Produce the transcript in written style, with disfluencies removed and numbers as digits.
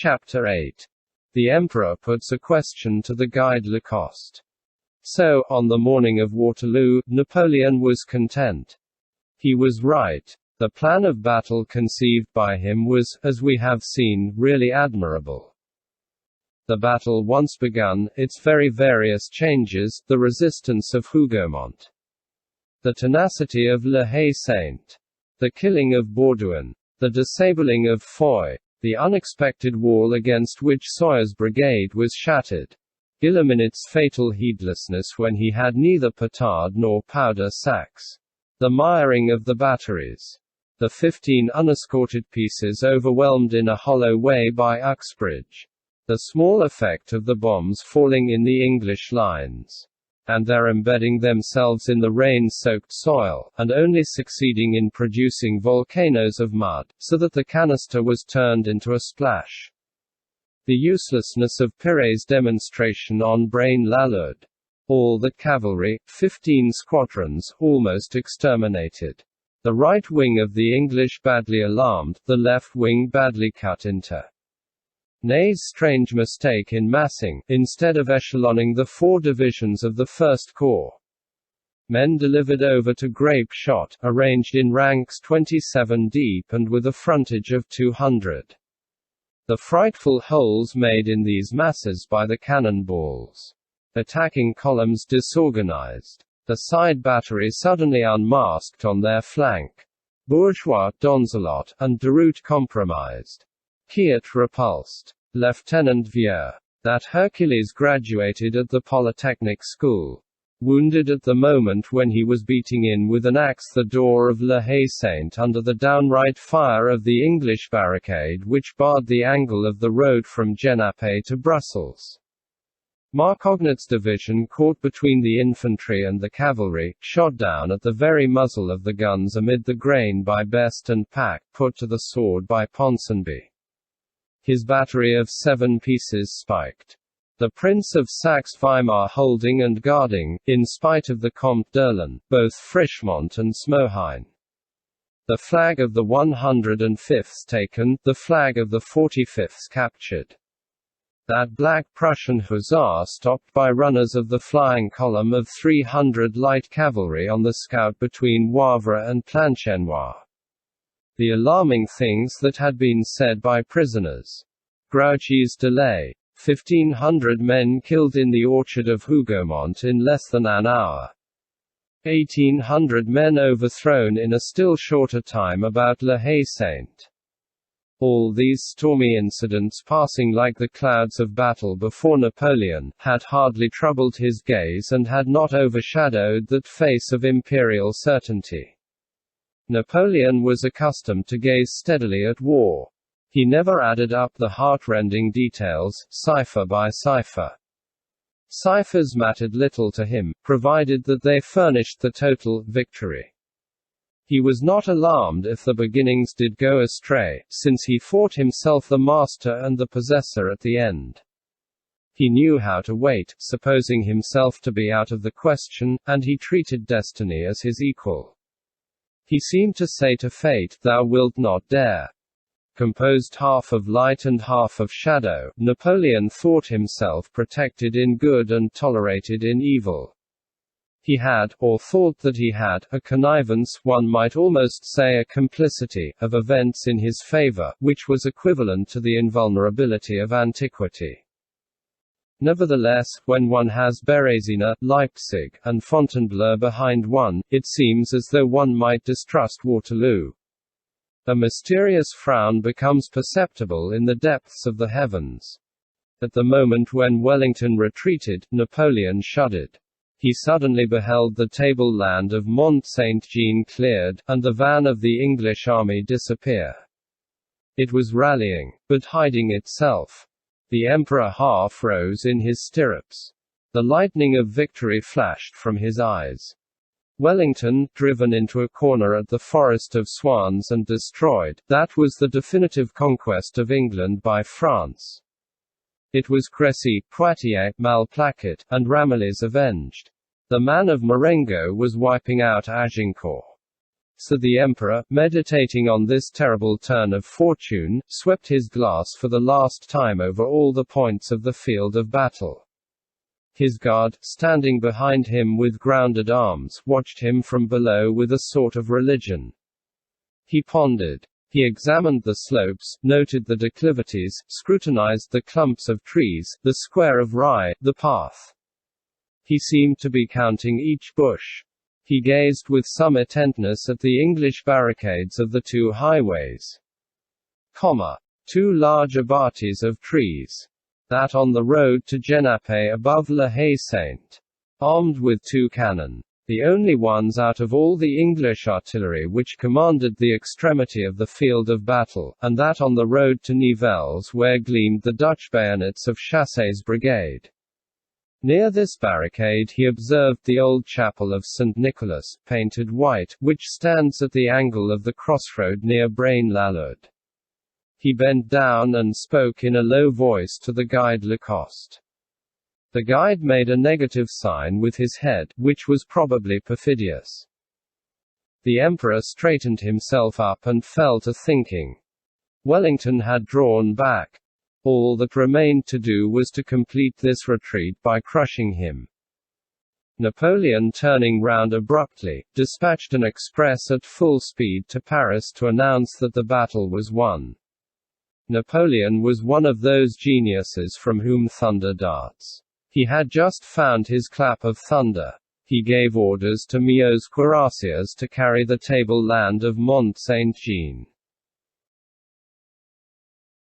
Chapter 8. The Emperor puts a question to the guide Lacoste. So, on the morning of Waterloo, Napoleon was content. He was right. The plan of battle conceived by him was, as we have seen, really admirable. The battle once begun, its very various changes, the resistance of Hougomont, the tenacity of La Haie-Sainte, the killing of Bordouin, the disabling of Foy, the unexpected wall against which Sawyer's brigade was shattered, Guilleminot's fatal heedlessness when he had neither petard nor powder sacks, the miring of the batteries, the 15 unescorted pieces overwhelmed in a hollow way by Uxbridge, the small effect of the bombs falling in the English lines, and their embedding themselves in the rain-soaked soil, and only succeeding in producing volcanoes of mud, so that the canister was turned into a splash. The uselessness of Pire's demonstration on Braine-l'Alleud. All the cavalry, 15 squadrons, almost exterminated. The right wing of the English badly alarmed, the left wing badly cut into. Ney's strange mistake in massing, instead of echeloning the 4 divisions of the First Corps. Men delivered over to grape shot, arranged in ranks 27 deep and with a frontage of 200. The frightful holes made in these masses by the cannon balls. Attacking columns disorganized. The side battery suddenly unmasked on their flank. Bourgeois, Donzelot, and Deroute compromised. Kiet repulsed. Lieutenant Vieux, that Hercules graduated at the Polytechnic School, wounded at the moment when he was beating in with an axe the door of La Haie-Sainte under the downright fire of the English barricade which barred the angle of the road from Genappe to Brussels. Marcognet's division caught between the infantry and the cavalry, shot down at the very muzzle of the guns amid the grain by Best and Pack, put to the sword by Ponsonby. His battery of 7 pieces spiked. The Prince of Saxe-Weimar holding and guarding, in spite of the Comte d'Erlon, both Frischmont and Smohain. The flag of the 105th taken, the flag of the 45th captured. That black Prussian hussar stopped by runners of the flying column of 300 light cavalry on the scout between Wavre and Planchenoit. The alarming things that had been said by prisoners. Grouchy's delay. 1,500 men killed in the orchard of Hougomont in less than an hour. 1,800 men overthrown in a still shorter time about La Haie-Sainte. All these stormy incidents passing like the clouds of battle before Napoleon, had hardly troubled his gaze and had not overshadowed that face of imperial certainty. Napoleon was accustomed to gaze steadily at war. He never added up the heart-rending details, cipher by cipher. Ciphers mattered little to him, provided that they furnished the total victory. He was not alarmed if the beginnings did go astray, since he fought himself the master and the possessor at the end. He knew how to wait, supposing himself to be out of the question, and he treated destiny as his equal. He seemed to say to fate, "Thou wilt not dare." Composed half of light and half of shadow, Napoleon thought himself protected in good and tolerated in evil. He had, or thought that he had, a connivance, one might almost say a complicity, of events in his favor, which was equivalent to the invulnerability of antiquity. Nevertheless, when one has Bérésina, Leipzig, and Fontainebleau behind one, it seems as though one might distrust Waterloo. A mysterious frown becomes perceptible in the depths of the heavens. At the moment when Wellington retreated, Napoleon shuddered. He suddenly beheld the tableland of Mont Saint-Jean cleared, and the van of the English army disappear. It was rallying, but hiding itself. The Emperor half rose in his stirrups. The lightning of victory flashed from his eyes. Wellington, driven into a corner at the Forest of Swans and destroyed, that was the definitive conquest of England by France. It was Crécy, Poitiers, Malplaquet, and Ramillies avenged. The man of Marengo was wiping out Agincourt. So the emperor, meditating on this terrible turn of fortune, swept his glass for the last time over all the points of the field of battle. His guard, standing behind him with grounded arms, watched him from below with a sort of religion. He pondered. He examined the slopes, noted the declivities, scrutinized the clumps of trees, the square of rye, the path. He seemed to be counting each bush. He gazed with some intentness at the English barricades of the two highways. 2 large abatis of trees. That on the road to Genappe above La Haie-Sainte. Armed with 2 cannon. The only ones out of all the English artillery which commanded the extremity of the field of battle, and that on the road to Nivelles where gleamed the Dutch bayonets of Chassé's brigade. Near this barricade he observed the old chapel of St. Nicholas, painted white, which stands at the angle of the crossroad near Braine-l'Alleud. He bent down and spoke in a low voice to the guide Lacoste. The guide made a negative sign with his head, which was probably perfidious. The emperor straightened himself up and fell to thinking. Wellington had drawn back. All that remained to do was to complete this retreat by crushing him. Napoleon, turning round abruptly, dispatched an express at full speed to Paris to announce that the battle was won. Napoleon was one of those geniuses from whom thunder darts. He had just found his clap of thunder. He gave orders to Meau's cuirassiers to carry the table land of Mont Saint-Jean.